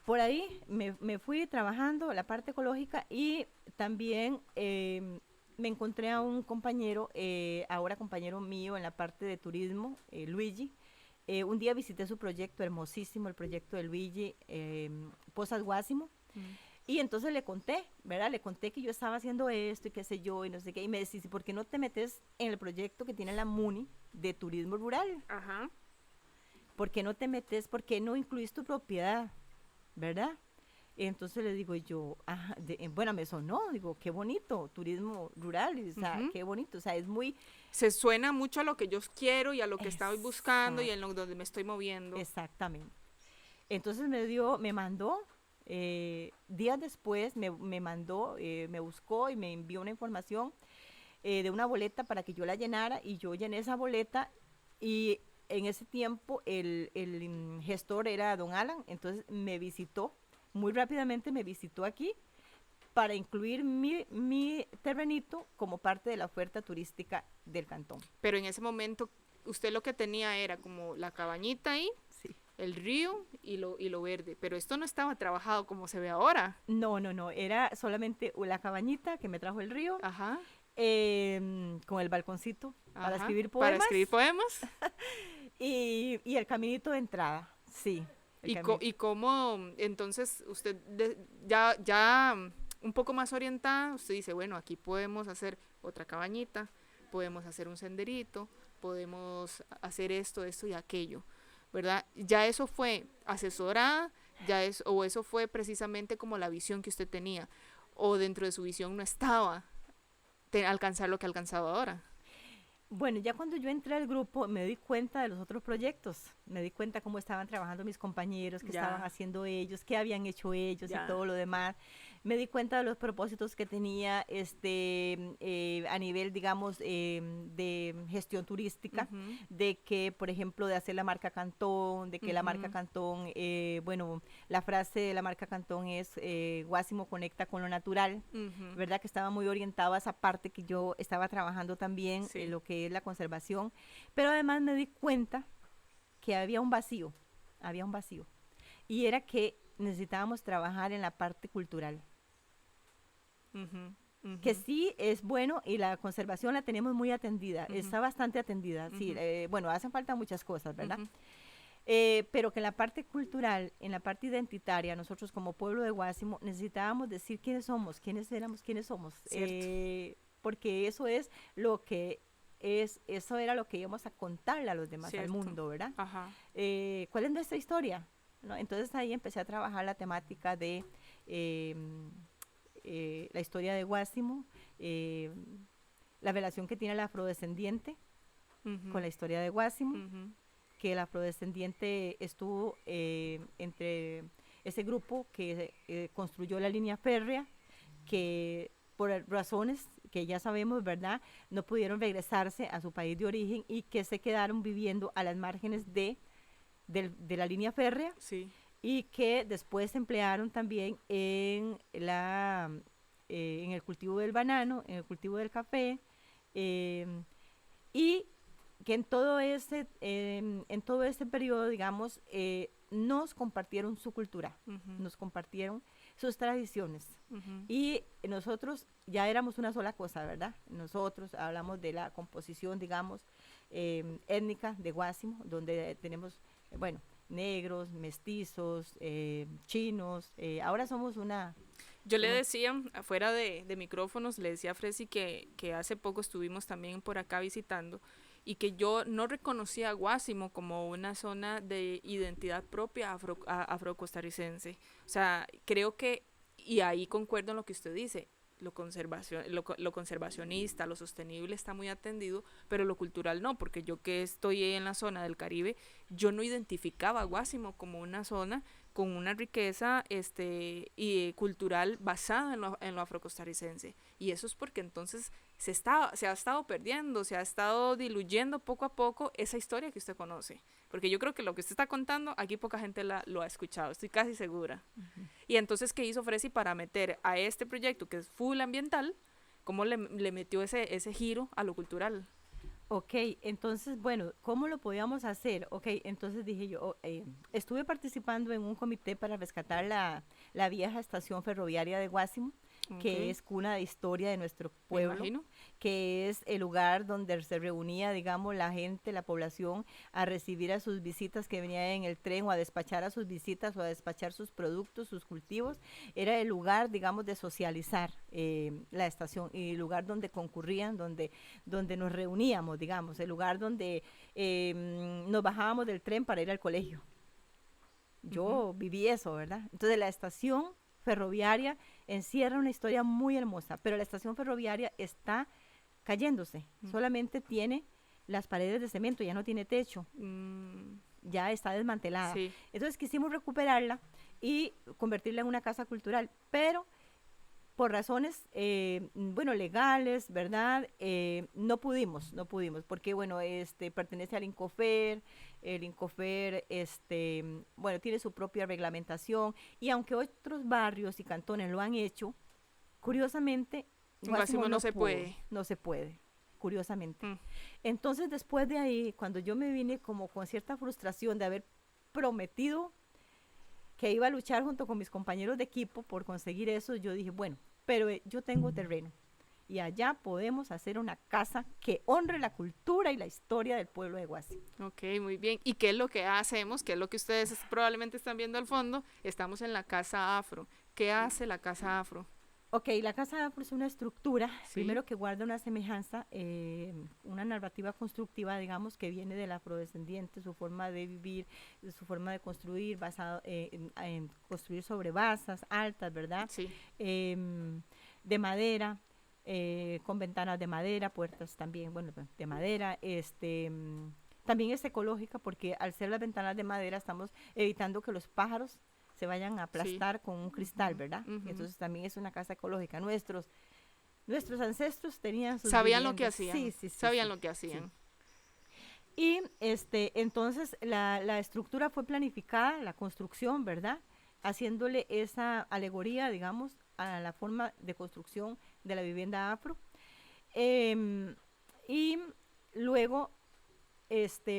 por ahí me fui trabajando la parte ecológica y también me encontré a un compañero, ahora compañero mío en la parte de turismo, Luigi. Un día visité su proyecto hermosísimo, el proyecto de Luigi, Pozas Guásimo. Y entonces le conté, ¿verdad? Le conté que yo estaba haciendo esto y qué sé yo y no sé qué. Y me decía, ¿por qué no te metes en el proyecto que tiene la MUNI de turismo rural? Ajá. ¿Por qué no te metes? ¿Por qué no incluís tu propiedad? ¿Verdad? Entonces le digo yo, bueno, me sonó, digo, qué bonito, turismo rural, o sea, qué bonito, o sea, es muy... Se suena mucho a lo que yo quiero y a lo que estoy buscando y en donde me estoy moviendo. Exactamente. Entonces me mandó... días después me mandó, me buscó y me envió una información de una boleta para que yo la llenara y yo llené esa boleta y en ese tiempo el gestor era don Alan, entonces me visitó, muy rápidamente me visitó aquí para incluir mi terrenito como parte de la oferta turística del cantón. Pero en ese momento usted lo que tenía era como la cabañita ahí. Sí. el río y lo verde, pero esto no estaba trabajado como se ve ahora. No, no, no, era solamente la cabañita que me trajo el río, Ajá, con el balconcito para ajá, escribir para poemas escribir poemas. y el caminito de entrada, sí, el Y cómo, entonces, usted ya un poco más orientada, usted dice, bueno, aquí podemos hacer otra cabañita, podemos hacer un senderito, podemos hacer esto y aquello, ¿verdad? Ya eso fue asesorada, o eso fue precisamente como la visión que usted tenía, o dentro de su visión no estaba alcanzar lo que ha alcanzado ahora. Bueno, ya cuando yo entré al grupo me di cuenta de los otros proyectos, me di cuenta cómo estaban trabajando mis compañeros, qué estaban Ya, haciendo ellos, qué habían hecho ellos y ya. todo lo demás. Me di cuenta de los propósitos que tenía a nivel, digamos, de gestión turística, Ujú, de que, por ejemplo, de hacer la marca Cantón, de que la marca ujú, Cantón, bueno, la frase de la marca Cantón es Guásimo conecta con lo natural, ujú, ¿verdad? Que estaba muy orientado a esa parte que yo estaba trabajando también, sí, lo que es la conservación, pero además me di cuenta que había un vacío, y era que necesitábamos trabajar en la parte cultural, ujú, ujú, que sí es bueno y la conservación la tenemos muy atendida, ujú, está bastante atendida, sí, ujú, bueno, hacen falta muchas cosas, ¿verdad? ujú. Pero que en la parte cultural, en la parte identitaria, nosotros como pueblo de Guásimo necesitábamos decir quiénes somos, quiénes éramos, quiénes somos, Cierto. porque eso es lo que eso era lo que íbamos a contarle a los demás, al Cierto. mundo, ¿verdad? Ajá. ¿Cuál es nuestra historia? ¿No? Entonces ahí empecé a trabajar la temática de eh, la historia de Guásimo, eh, la relación que tiene el afrodescendiente con Ujú, la historia de Guásimo, ujú, que el afrodescendiente estuvo entre ese grupo que construyó la línea férrea, que por razones que ya sabemos, ¿verdad? No pudieron regresarse a su país de origen y que se quedaron viviendo a las márgenes de la línea férrea sí. y que después se emplearon también en el cultivo del banano, en el cultivo del café, eh, y que en todo ese periodo, digamos, nos compartieron su cultura, Ujú, nos compartieron sus tradiciones. ujú, Y nosotros ya éramos una sola cosa, ¿verdad? Nosotros hablamos de la composición, digamos, étnica de Guásimo, donde tenemos, bueno, negros, mestizos, chinos. Ahora somos una... Yo le Somos, decía, afuera de micrófonos, le decía a Fresi que hace poco estuvimos también por acá visitando y que yo no reconocía a Guásimo como una zona de identidad propia afrocostarricense. O sea, creo que, y ahí concuerdo en lo que usted dice, lo conservacionista, lo sostenible está muy atendido, pero lo cultural no, porque yo que estoy en la zona del Caribe, yo no identificaba a Guásimo como una zona con una riqueza y cultural basada en lo afrocostarricense. Y eso es porque entonces se ha estado perdiendo, se ha estado diluyendo poco a poco esa historia que usted conoce. Porque yo creo que lo que usted está contando, aquí poca gente lo ha escuchado, estoy casi segura. Y entonces, ¿qué hizo Fresi para meter a este proyecto que es full ambiental? ¿Cómo le metió ese giro a lo cultural? ok, entonces, bueno, ¿cómo lo podíamos hacer? Ok, entonces dije yo, estuve participando en un comité para rescatar la vieja estación ferroviaria de Guásimo, Ok, que es cuna de historia de nuestro me pueblo, imagino. que es el lugar donde se reunía, digamos, la gente, la población, a recibir a sus visitas que venían en el tren o a despachar a sus visitas o a despachar sus productos, sus cultivos. Era el lugar, digamos, de socializar la estación y el lugar donde concurrían, donde nos reuníamos, digamos, el lugar donde nos bajábamos del tren para ir al colegio. Ujú, Yo viví eso, ¿verdad? Entonces la estación ferroviaria encierra una historia muy hermosa, pero la estación ferroviaria está cayéndose, solamente tiene las paredes de cemento, ya no tiene techo, mm, ya está desmantelada. sí. Entonces quisimos recuperarla y convertirla en una casa cultural, pero por razones, bueno, legales, ¿verdad? No pudimos, porque, bueno, pertenece al Incofer, el Incofer, bueno, tiene su propia reglamentación, y aunque otros barrios y cantones lo han hecho, curiosamente, En Guásimo Guasimo no no se pudo, puede. no se puede, curiosamente. Mm, Entonces, después de ahí, cuando yo me vine como con cierta frustración de haber prometido que iba a luchar junto con mis compañeros de equipo por conseguir eso, yo dije, bueno, pero yo tengo terreno y allá podemos hacer una casa que honre la cultura y la historia del pueblo de Guasi. Ok, muy bien. ¿Y qué es lo que hacemos? ¿Qué es lo que ustedes probablemente están viendo al fondo? Estamos en la Casa Afro. ¿Qué hace la Casa Afro? Ok, la Casa Afro es una estructura, Sí. primero que guarda una semejanza, una narrativa constructiva, digamos, que viene del afrodescendiente, su forma de vivir, su forma de construir, basado en construir sobre basas altas, ¿verdad? Sí. De madera, con ventanas de madera, puertas también, bueno, de madera, también es ecológica porque al ser las ventanas de madera estamos evitando que los pájaros se vayan a aplastar con un cristal, ¿verdad? Entonces también es una casa ecológica. Nuestros ancestros tenían sus ¿Sabían lo que viviendas. hacían? Sí. ¿Sabían lo que hacían? Y entonces la estructura fue planificada, la construcción, ¿verdad? Haciéndole esa alegoría, digamos, a la forma de construcción de la vivienda afro. Y luego,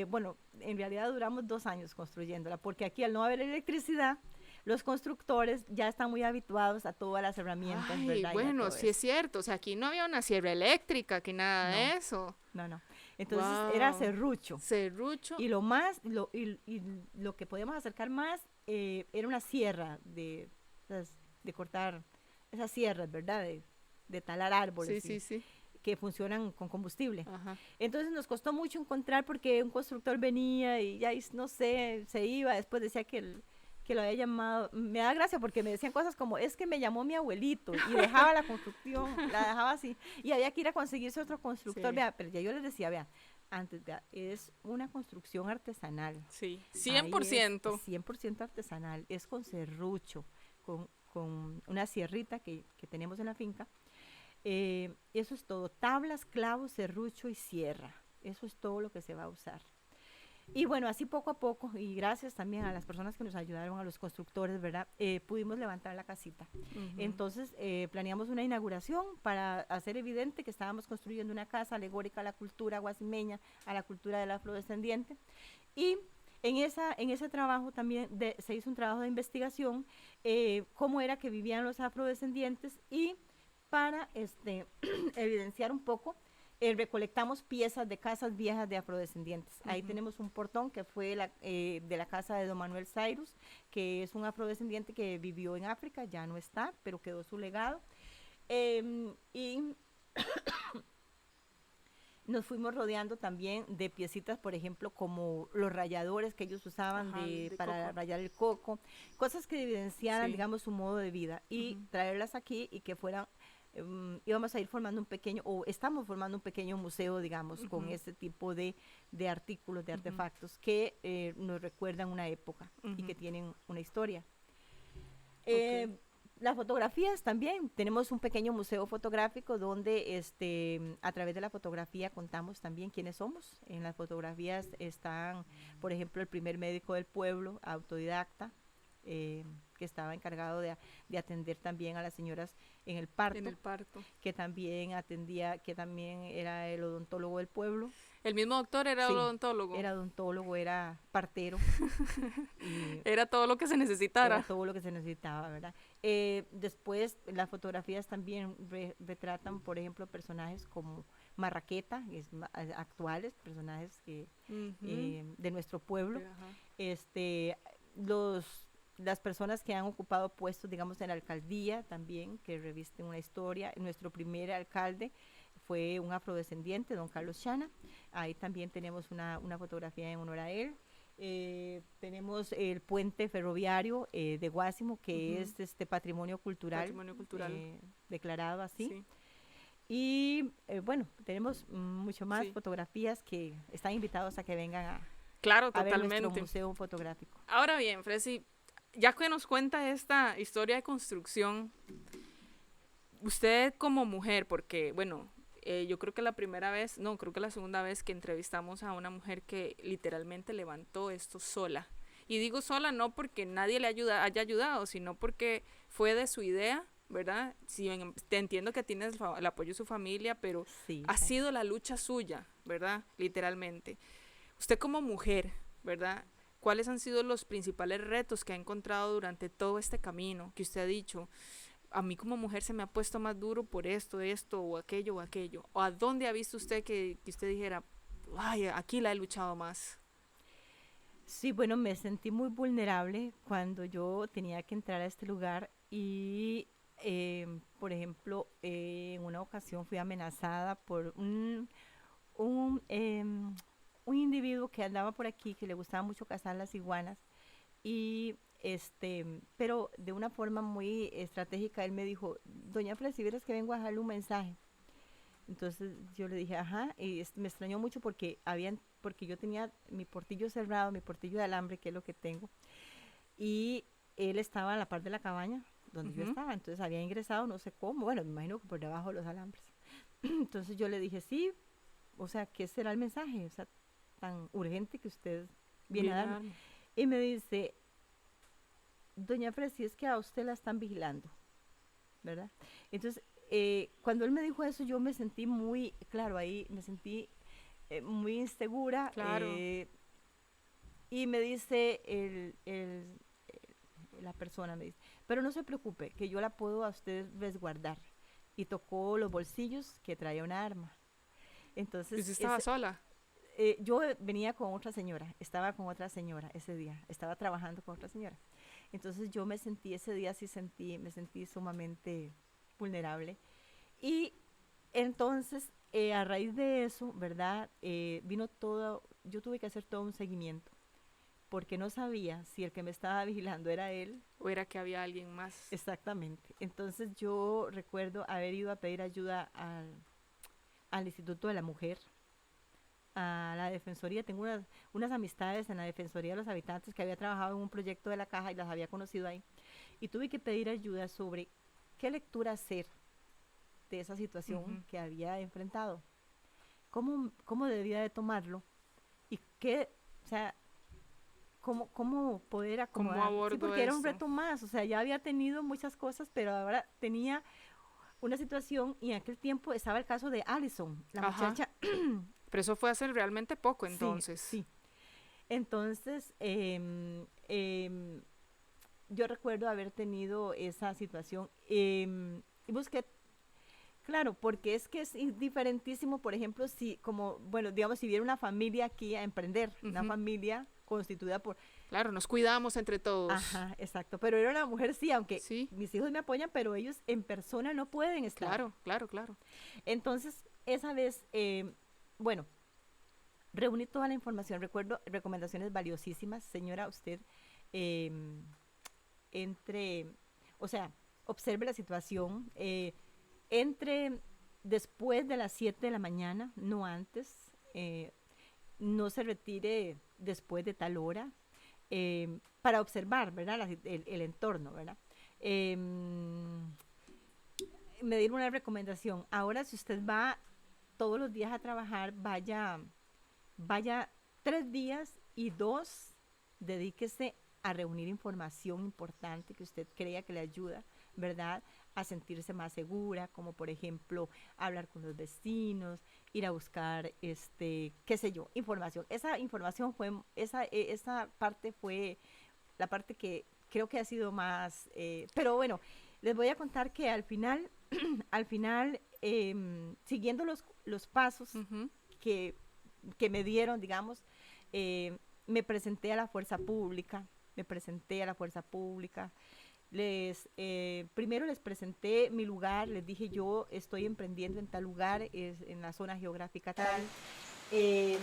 bueno, en realidad duramos 2 años construyéndola, porque aquí al no haber electricidad, los constructores ya están muy habituados a todas las herramientas, Ay, ¿verdad? bueno, sí es cierto. O sea, aquí no había una sierra eléctrica, que nada de eso. No. Entonces era Wow. serrucho. Serrucho. Y lo que podíamos acercar más era una sierra de cortar esas sierras, ¿verdad? De talar árboles. Sí. Que funcionan con combustible. Ajá. Entonces nos costó mucho encontrar porque un constructor venía y ya, no sé, se iba, después decía que lo había llamado. Me da gracia porque me decían cosas como, es que me llamó mi abuelito y dejaba la construcción, la dejaba así, y había que ir a conseguirse otro constructor. Sí. Vea, pero ya yo les decía, vea, antes, vea, es una construcción artesanal. Sí, Ahí 100%. es 100% artesanal, es con serrucho, con una sierrita que tenemos en la finca. Eso es todo, tablas, clavos, serrucho y sierra. Eso es todo lo que se va a usar. Y bueno, así poco a poco, y gracias también a las personas que nos ayudaron, a los constructores, ¿verdad? Pudimos levantar la casita. Entonces, planeamos una inauguración para hacer evidente que estábamos construyendo una casa alegórica a la cultura guasimeña, a la cultura del afrodescendiente. Y en ese trabajo también se hizo un trabajo de investigación, cómo era que vivían los afrodescendientes, y para evidenciar un poco, recolectamos piezas de casas viejas de afrodescendientes. Ahí tenemos un portón que fue de la casa de don Manuel Cyrus, que es un afrodescendiente que vivió en África, ya no está, pero quedó su legado. Y nos fuimos rodeando también de piecitas, por ejemplo, como los ralladores que ellos usaban para rallar el coco, cosas que evidenciaran, digamos, su modo de vida, y traerlas aquí y que fueran, íbamos a ir formando estamos formando un pequeño museo, digamos, con ese tipo de artículos, de artefactos que nos recuerdan una época y que tienen una historia. Las fotografías también, tenemos un pequeño museo fotográfico donde a través de la fotografía contamos también quiénes somos. En las fotografías están, por ejemplo, el primer médico del pueblo, autodidacta, que estaba encargado de atender también a las señoras en el parto. Que también era el odontólogo del pueblo. ¿El mismo doctor era odontólogo? Era odontólogo, era partero. Era todo lo que se necesitara. Era todo lo que se necesitaba, ¿verdad? Después, las fotografías también retratan, por ejemplo, personajes como Marraqueta, actuales, personajes de nuestro pueblo. Las personas que han ocupado puestos, digamos, en la alcaldía también, que revisten una historia. Nuestro primer alcalde fue un afrodescendiente, don Carlos Chana. Ahí también tenemos una fotografía en honor a él. Tenemos el puente ferroviario de Guásimo, que es patrimonio cultural, declarado así. Sí. Y bueno, tenemos mucho más fotografías que están invitados a que vengan a ver nuestro museo fotográfico. Ahora bien, Fresi, ya que nos cuenta esta historia de construcción, usted como mujer, porque bueno, yo creo que creo que la segunda vez que entrevistamos a una mujer que literalmente levantó esto sola. Y digo sola no porque nadie le haya ayudado, sino porque fue de su idea, ¿verdad? Sí, te entiendo que tienes el apoyo de su familia, pero ha sido la lucha suya, ¿verdad? Literalmente. Usted como mujer, ¿verdad? ¿cuáles han sido los principales retos que ha encontrado durante todo este camino que usted ha dicho? A mí como mujer se me ha puesto más duro por esto, o aquello, o aquello. ¿O a dónde ha visto usted que usted dijera, ay, aquí la he luchado más? Sí, bueno, me sentí muy vulnerable cuando yo tenía que entrar a este lugar y, por ejemplo, en una ocasión fui amenazada por un, un individuo que andaba por aquí, que le gustaba mucho cazar las iguanas y pero de una forma muy estratégica él me dijo, doña Fred, si vieras que vengo a dejarle un mensaje. Entonces yo le dije, ajá, y me extrañó mucho porque yo tenía mi portillo cerrado, mi portillo de alambre, que es lo que tengo, y él estaba a la par de la cabaña donde yo Ujú. estaba, entonces había ingresado, no sé cómo, bueno, me imagino que por debajo de los alambres. Entonces yo le dije, sí, o sea, ¿qué será el mensaje? O sea, tan urgente que usted viene a Viene a darme. darme. Y me dice, doña Fred, si es que a usted la están vigilando, ¿verdad? Entonces, cuando él me dijo eso, yo me sentí muy, claro, ahí me sentí muy insegura Claro. y me dice la persona, me dice, pero no se preocupe, que yo la puedo a usted resguardar. Y tocó los bolsillos que traía una arma. ¿Y Entonces, usted estaba sola? yo venía con otra señora, estaba con otra señora ese día, estaba trabajando con otra señora. Entonces yo me sentí, ese día me sentí sumamente vulnerable. Y entonces, a raíz de eso, ¿verdad? Vino todo, yo tuve que hacer todo un seguimiento, porque no sabía si el que me estaba vigilando era él. ¿O era que había alguien más? Exactamente. Entonces yo recuerdo haber ido a pedir ayuda al Instituto de la Mujer, a la Defensoría. Tengo unas amistades en la Defensoría de los Habitantes que había trabajado en un proyecto de la caja y las había conocido ahí. Y tuve que pedir ayuda sobre qué lectura hacer de esa situación Ujú. que había enfrentado. Cómo debía de tomarlo y qué, o sea, cómo poder ¿Cómo acomodar. Sí, abordo porque era un esto? reto más, o sea, ya había tenido muchas cosas, pero ahora tenía una situación y en aquel tiempo estaba el caso de Allison, la Ajá. muchacha, Pero eso fue hace realmente poco sí, entonces. sí. Entonces, yo recuerdo haber tenido esa situación y busqué, claro, porque es que es diferentísimo, por ejemplo, si como, bueno, digamos, si viene una familia aquí a emprender, una Ujú. familia constituida por, Claro, nos cuidamos entre todos. ajá, exacto, pero era una mujer, sí, aunque Sí, mis hijos me apoyan, pero ellos en persona no pueden estar. claro, claro, claro. Entonces, esa vez, bueno, reuní toda la información, recuerdo recomendaciones valiosísimas, señora, usted eh, entre, o sea, observe la situación, entre después de las 7 de la mañana, no antes, eh, no se retire después de tal hora, para observar, ¿verdad? El entorno, ¿verdad? Eh, Me dieron una recomendación. Ahora, si usted va todos los días a trabajar, vaya 3 días y 2, dedíquese a reunir información importante que usted crea que le ayuda, ¿verdad? A sentirse más segura, como por ejemplo hablar con los vecinos, ir a buscar, qué sé yo, información. Esa información fue, esa parte fue la parte que creo que ha sido más, pero bueno, les voy a contar que al final, al final, siguiendo los pasos Ujú. que, que me dieron, digamos, me presenté a la fuerza pública, me presenté a la fuerza pública. Primero les presenté mi lugar, les dije yo estoy emprendiendo en tal lugar, es en la zona geográfica tal. Eh,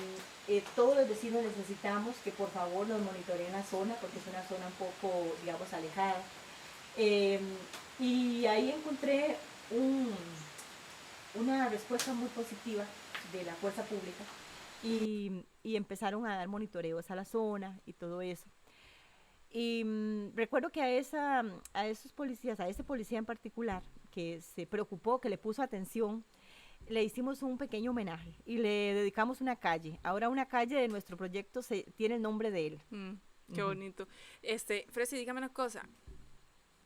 Todos los vecinos necesitamos que por favor nos monitoreen la zona porque es una zona un poco, digamos, alejada. Eh, y ahí encontré un, una respuesta muy positiva de la fuerza pública y empezaron a dar monitoreos a la zona y todo eso. Y recuerdo que a esos policías, a ese policía en particular, que se preocupó, que le puso atención, le hicimos un pequeño homenaje y le dedicamos una calle. Ahora una calle de nuestro proyecto tiene el nombre de él. Mm, qué Ujú. bonito. Fresi, dígame una cosa.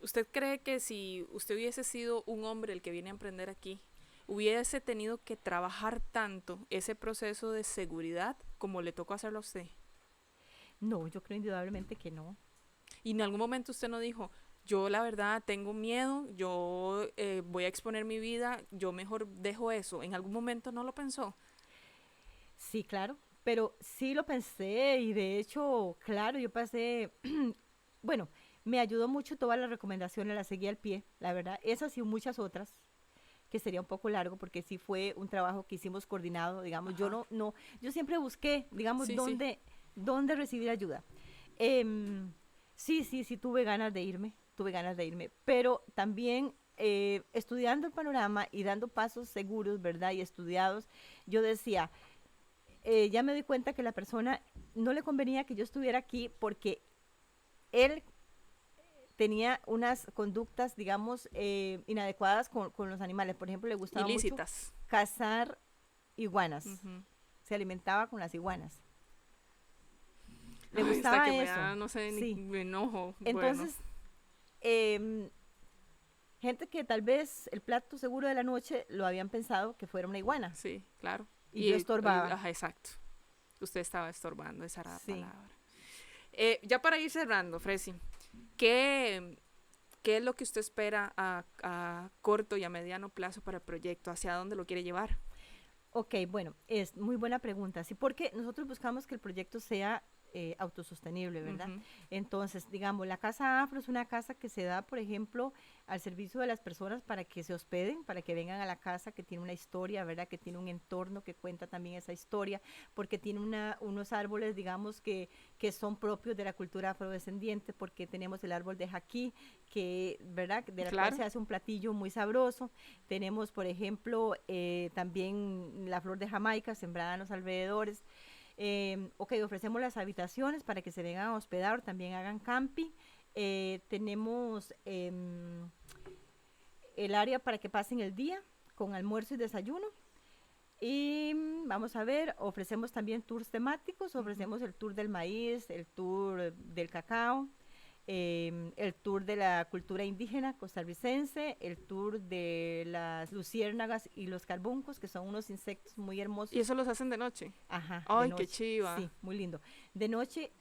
¿Usted cree que si usted hubiese sido un hombre el que viene a emprender aquí, hubiese tenido que trabajar tanto ese proceso de seguridad como le tocó hacerlo a usted? No, yo creo indudablemente que no. Y en algún momento usted no dijo, yo la verdad tengo miedo, yo voy a exponer mi vida, yo mejor dejo eso. ¿En algún momento no lo pensó? Sí, claro, pero sí lo pensé y de hecho, claro, yo pasé, bueno, me ayudó mucho todas las recomendaciones, las seguí al pie, la verdad, esas y muchas otras, que sería un poco largo porque sí fue un trabajo que hicimos coordinado, digamos, yo Ajá. yo siempre busqué, digamos, Sí, sí. dónde recibir ayuda. Em, sí, tuve ganas de irme, pero también estudiando el panorama y dando pasos seguros, ¿verdad? Y estudiados, yo decía, ya me di cuenta que la persona no le convenía que yo estuviera aquí porque él tenía unas conductas, digamos, inadecuadas con los animales. Por ejemplo, le gustaba mucho Ilícitas. cazar iguanas. Ujú. Se alimentaba con las iguanas. Le Ay, hasta que gustaba me eso. da, no sé, ni Sí. me enojo. Bueno, Entonces, em, gente que tal vez el plato seguro de la noche lo habían pensado que fuera una iguana. sí, claro. Y yo estorbaba. Ajá, exacto. Usted estaba estorbando, esa era la Sí. palabra. Ya para ir cerrando, Fresi, ¿qué, ¿qué es lo que usted espera a corto y a mediano plazo para el proyecto? ¿Hacia dónde lo quiere llevar? Ok, bueno, es muy buena pregunta. Sí, porque nosotros buscamos que el proyecto sea autosostenible, ¿verdad? Ujú. Entonces, digamos, la Casa Afro es una casa que se da, por ejemplo, al servicio de las personas para que se hospeden, para que vengan a la casa, que tiene una historia, ¿verdad? Que tiene un entorno que cuenta también esa historia, porque tiene unos árboles, digamos, que son propios de la cultura afrodescendiente, porque tenemos el árbol de jaquí, que, ¿verdad? De la cual Claro. se hace un platillo muy sabroso. Tenemos, por ejemplo, también la flor de Jamaica sembrada en los alrededores. Ok, ofrecemos las habitaciones para que se vengan a hospedar, también hagan camping. Tenemos el área para que pasen el día con almuerzo y desayuno. Y vamos a ver, ofrecemos también tours temáticos, Ujú. ofrecemos el tour del maíz, el tour del cacao, el tour de la cultura indígena costarricense, el tour de las luciérnagas y los carbuncos, que son unos insectos muy Y hermosos. eso los hacen de noche. Ajá, de Ay, qué noche, chiva. sí, muy lindo. De noche,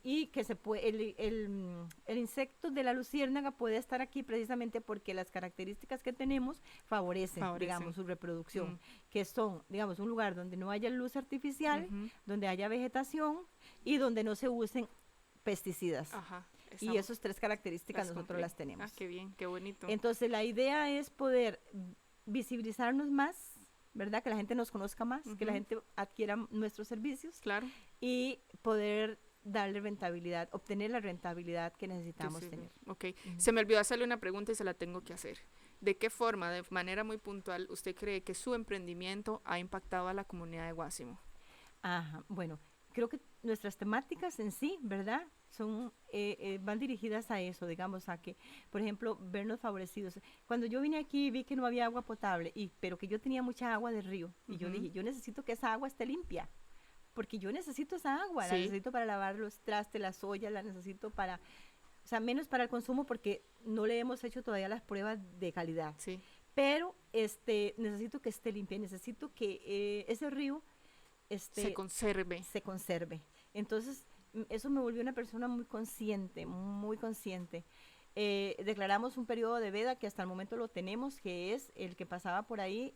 y que se puede, el insecto de la luciérnaga puede estar aquí precisamente porque las características que tenemos favorecen, Favorecen. digamos, su reproducción, Mm. que son, digamos, un lugar donde no haya luz artificial, Ujú. donde haya vegetación y donde no se usen pesticidas. Ajá. Y esas tres características Las nosotros cumple. las Ah, tenemos. qué bien, qué bonito. Entonces la idea es poder visibilizarnos más, ¿verdad? Que la gente nos conozca más, que la Ujú. gente adquiera nuestros servicios Claro. y poder darle rentabilidad, obtener la rentabilidad que Que necesitamos sí. tener. Ok. Ujú. Se me olvidó hacerle una pregunta y se la tengo que hacer. ¿De qué forma, de manera muy puntual, usted cree que su emprendimiento ha impactado a la comunidad de Guásimo? Ajá, bueno, creo que nuestras temáticas en sí, ¿verdad? Son, van dirigidas a eso, digamos, a que, por ejemplo, vernos favorecidos. Cuando yo vine aquí vi que no había agua potable, pero que yo tenía mucha agua de río, y yo Ujú. dije, yo necesito que esa agua esté limpia, porque yo necesito esa agua, la Sí, necesito para lavar los trastes, las ollas, la necesito para, o sea, menos para el consumo porque no le hemos hecho todavía las pruebas de calidad. sí. Pero necesito que esté limpia, necesito que ese río Se este, conserve. se conserve. Entonces, eso me volvió una persona muy consciente, muy consciente. Declaramos un periodo de veda que hasta el momento lo tenemos, que es el que pasaba por ahí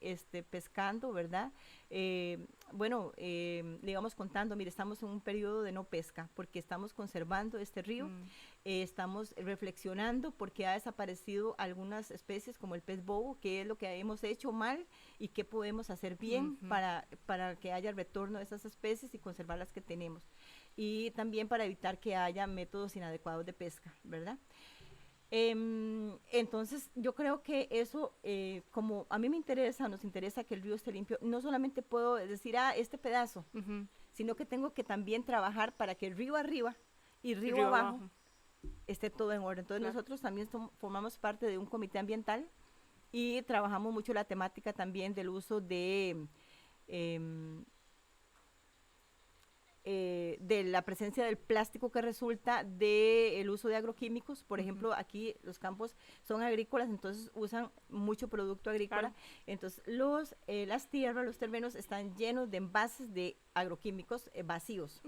pescando, ¿verdad? Eh, bueno, le íbamos contando, mire, estamos en un periodo de no pesca porque estamos conservando este río, Mm. estamos reflexionando porque ha desaparecido algunas especies como el pez bobo, qué es lo que hemos hecho mal y qué podemos hacer bien Ujú. para que haya retorno de esas especies y conservar las que tenemos. Y también para evitar que haya métodos inadecuados de pesca, ¿verdad? Entonces, yo creo que eso, como a mí me interesa, nos interesa que el río esté limpio, no solamente puedo decir, este pedazo, Ujú. sino que tengo que también trabajar para que el río arriba y Y río río abajo abajo. esté todo en orden. Entonces, Claro. nosotros también formamos parte de un comité ambiental y trabajamos mucho la temática también del uso de em, de la presencia del plástico que resulta del uso de agroquímicos. Por ejemplo, aquí los campos son agrícolas, entonces usan mucho producto agrícola. Claro. Entonces, las tierras, los terrenos están llenos de envases de agroquímicos vacíos.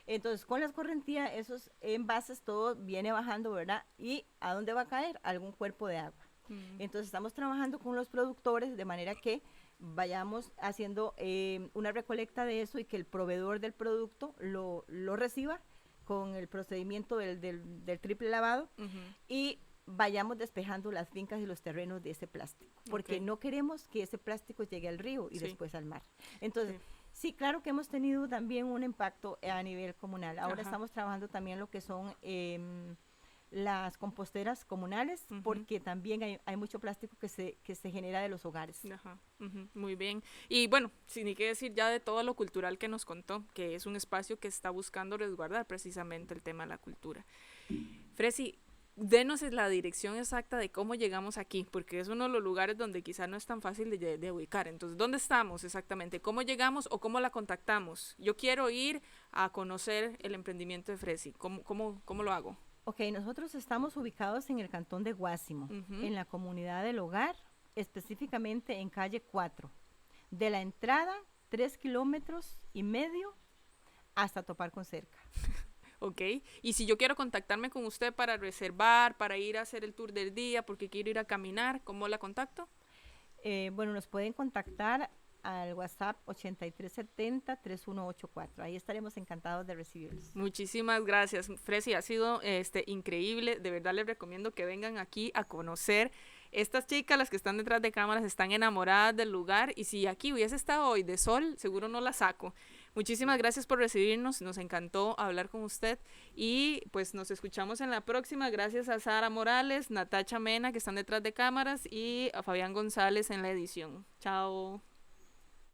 Entonces, con la escorrentía, esos envases, todo viene bajando, ¿verdad? ¿Y a dónde va a caer? Algún cuerpo de agua. Entonces, estamos trabajando con los productores de manera que vayamos haciendo una recolecta de eso y que el proveedor del producto lo reciba con el procedimiento del triple lavado y vayamos despejando las fincas y los terrenos de ese plástico, porque no queremos que ese plástico llegue al río y después al mar. Entonces, sí, claro que hemos tenido también un impacto a nivel comunal. Ahora estamos trabajando también lo que son las composteras comunales, porque también hay mucho plástico que se genera de los hogares. Muy bien. Y bueno, sin ni qué decir ya de todo lo cultural que nos contó, que es un espacio que está buscando resguardar precisamente el tema de la cultura. Fresi, denos la dirección exacta de cómo llegamos aquí, porque es uno de los lugares donde quizá no es tan fácil de ubicar. Entonces, ¿dónde estamos exactamente? ¿Cómo llegamos o cómo la contactamos? Yo quiero ir a conocer el emprendimiento de Fresi. ¿Cómo lo hago? Ok, nosotros estamos ubicados en el cantón de Guásimo, en la comunidad del Hogar, específicamente en calle 4. De la entrada, 3,5 kilómetros hasta topar con cerca. Ok, y si yo quiero contactarme con usted para reservar, para ir a hacer el tour del día, porque quiero ir a caminar, ¿cómo la contacto? Bueno, nos pueden contactar al WhatsApp 8370-3184. Ahí estaremos encantados de recibirlos. Muchísimas gracias, Fresi, ha sido increíble. De verdad les recomiendo que vengan aquí a conocer. Estas chicas, las que están detrás de cámaras, están enamoradas del lugar y si aquí hubiese estado hoy de sol, seguro no la saco. Muchísimas gracias por recibirnos, nos encantó hablar con usted y pues nos escuchamos en la próxima. Gracias a Sara Morales, Natacha Mena, que están detrás de cámaras, y a Fabián González en la edición. Chao.